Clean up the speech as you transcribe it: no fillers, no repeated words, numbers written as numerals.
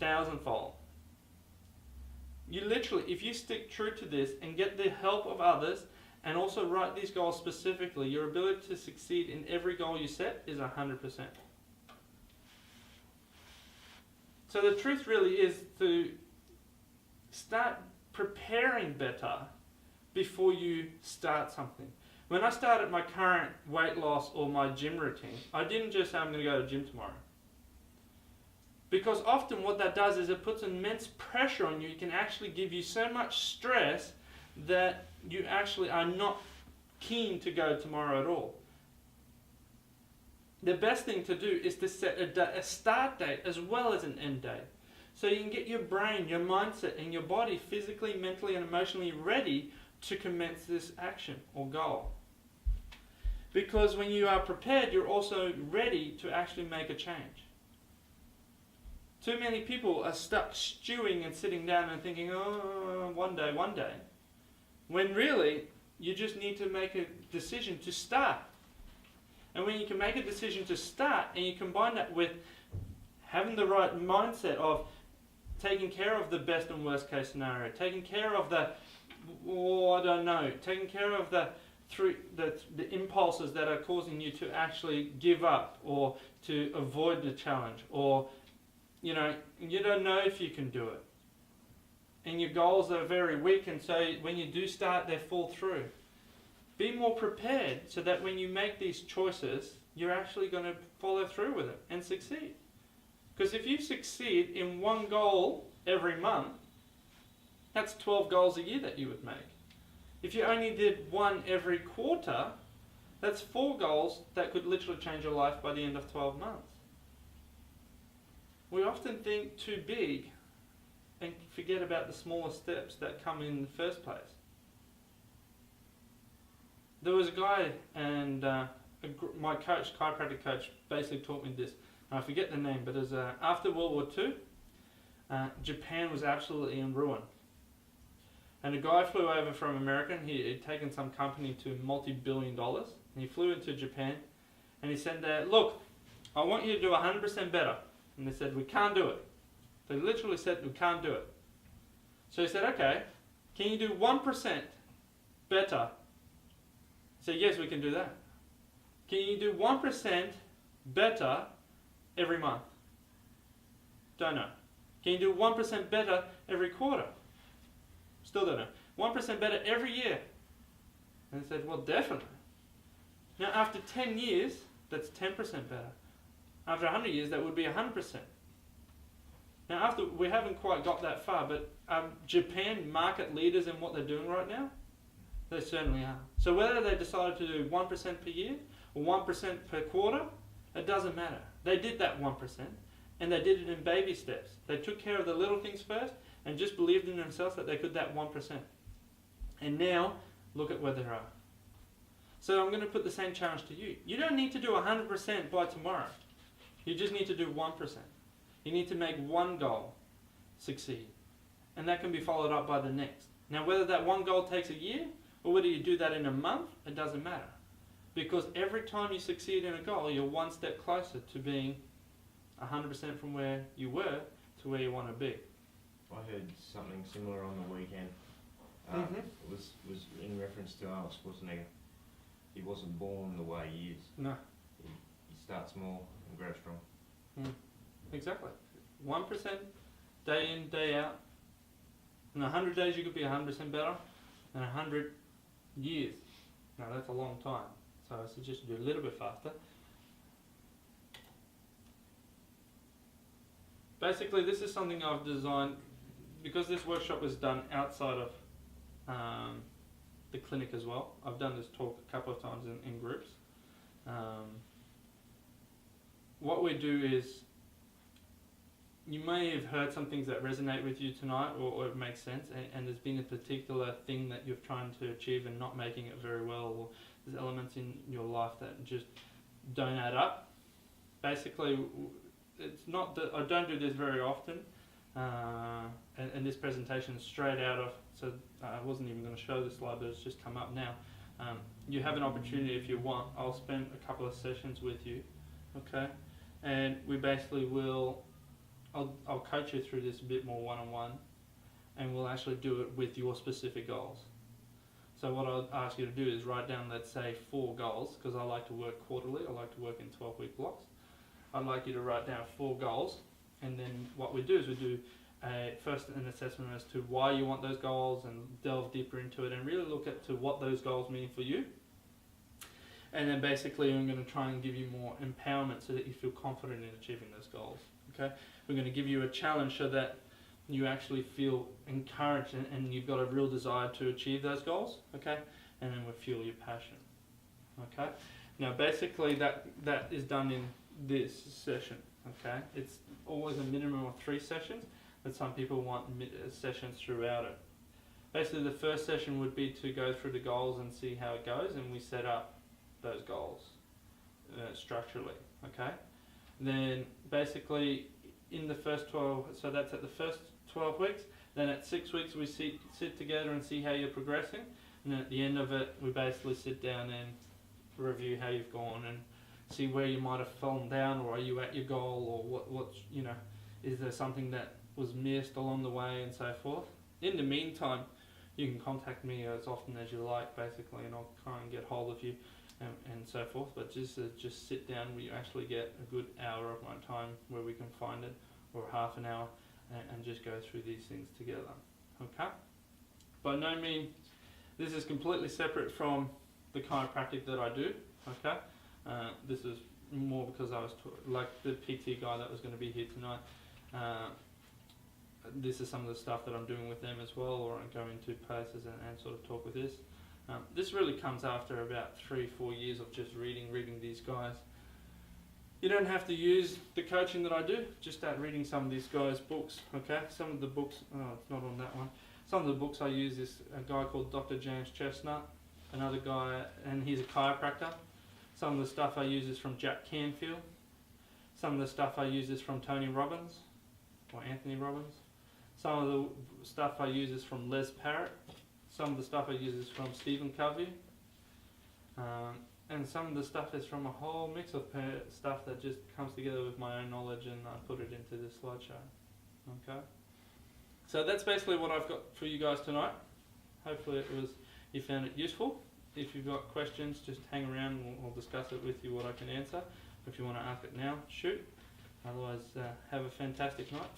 1,000-fold. You literally, if you stick true to this and get the help of others and also write these goals specifically, your ability to succeed in every goal you set is 100%. So the truth really is to start preparing better before you start something. When I started my current weight loss or my gym routine, I didn't just say I'm going to go to the gym tomorrow. Because often what that does is it puts immense pressure on you. It can actually give you so much stress that you actually are not keen to go tomorrow at all. The best thing to do is to set a start date as well as an end date. So you can get your brain, your mindset, and your body physically, mentally, and emotionally ready to commence this action or goal. Because when you are prepared, you're also ready to actually make a change. Too many people are stuck stewing and sitting down and thinking, oh, one day. When really, you just need to make a decision to start. And when you can make a decision to start and you combine that with having the right mindset of taking care of the best and worst case scenario, taking care of taking care of the impulses that are causing you to actually give up or to avoid the challenge, or you don't know if you can do it. And your goals are very weak, and so when you do start, they fall through. Be more prepared so that when you make these choices, you're actually going to follow through with it and succeed. Because if you succeed in one goal every month, that's 12 goals a year that you would make. If you only did one every quarter, that's 4 goals that could literally change your life by the end of 12 months. We often think too big and forget about the smaller steps that come in the first place. There was a guy, and my coach, chiropractic coach, basically taught me this. I forget the name, but it was, after World War II, Japan was absolutely in ruin. And a guy flew over from America, and he had taken some company to multi-billion dollars, and he flew into Japan, and he said, look, I want you to do 100% better. And they said, we can't do it. They literally said, we can't do it. So he said, okay, can you do 1% better? He said, yes, we can do that. Can you do 1% better every month? Don't know. Can you do 1% better every quarter? Still don't know. 1% better every year? And they said, well, definitely. Now, after 10 years, that's 10% better. After 100 years, that would be 100%. Now, we haven't quite got that far, but Japan market leaders in what they're doing right now? They certainly are. So whether they decided to do 1% per year or 1% per quarter, it doesn't matter. They did that 1%, and they did it in baby steps. They took care of the little things first and just believed in themselves that they could that 1%. And now, look at where they are. So I'm going to put the same challenge to you. You don't need to do 100% by tomorrow. You just need to do 1%. You need to make one goal succeed. And that can be followed up by the next. Now, whether that one goal takes a year or whether you do that in a month, it doesn't matter. Because every time you succeed in a goal, you're one step closer to being 100% from where you were to where you want to be. I heard something similar on the weekend. It was in reference to Arnold Schwarzenegger. He wasn't born the way he is. No. He starts small and grows strong. Exactly. 1% day in, day out. In 100 days you could be 100% better. In 100 years. Now that's a long time. So I suggest you do a little bit faster. Basically, this is something I've designed because this workshop was done outside of the clinic as well. I've done this talk a couple of times in groups. What we do is, you may have heard some things that resonate with you tonight, or it makes sense, and there's been a particular thing that you're trying to achieve and not making it very well, or there's elements in your life that just don't add up. Basically, it's not that I don't do this very often, and this presentation is straight out of, so I wasn't even going to show this slide, but it's just come up now. You have an opportunity if you want. I'll spend a couple of sessions with you, okay? And we basically will I'll coach you through this a bit more one-on-one, and we'll actually do it with your specific goals. So what I'll ask you to do is write down, let's say, 4 goals, because I like to work quarterly. I like to work in 12-week blocks. I'd like you to write down 4 goals, and then what we do is we do first an assessment as to why you want those goals, and delve deeper into it, and really look at to what those goals mean for you. And then basically I'm going to try and give you more empowerment so that you feel confident in achieving those goals. Okay, we're going to give you a challenge so that you actually feel encouraged and you've got a real desire to achieve those goals. Okay, and then we fuel your passion. Okay, now basically that is done in this session. Okay, it's always a minimum of 3 sessions, but some people want sessions throughout it. Basically the first session would be to go through the goals and see how it goes, and we set up those goals structurally. Okay, then basically in the first 12, so that's at the first 12 weeks, then at 6 weeks we sit together and see how you're progressing, and then at the end of it we basically sit down and review how you've gone and see where you might have fallen down, or are you at your goal, or what's, you know, is there something that was missed along the way, and so forth. In the meantime, you can contact me as often as you like, basically, and I'll try and get hold of you and so forth. But just sit down, we actually get a good hour of my time where we can find it, or half an hour, and just go through these things together. Okay? By no means, this is completely separate from the chiropractic that I do. Okay? This is more because I was like the PT guy that was going to be here tonight. This is some of the stuff that I'm doing with them as well, or I'm going to places and sort of talk with this. This really comes after about 3-4 years of just reading these guys. You don't have to use the coaching that I do, just start reading some of these guys' books. Okay, some of the books, it's not on that one. Some of the books I use is a guy called Dr. James Chestnut, another guy, and he's a chiropractor. Some of the stuff I use is from Jack Canfield. Some of the stuff I use is from Tony Robbins, or Anthony Robbins. Some of the stuff I use is from Les Parrott. Some of the stuff I use is from Stephen Covey. And some of the stuff is from a whole mix of stuff that just comes together with my own knowledge, and I put it into this slideshow. Okay? So that's basically what I've got for you guys tonight. Hopefully you found it useful. If you've got questions, just hang around and we'll discuss it with you, what I can answer. If you want to ask it now, shoot. Otherwise, have a fantastic night.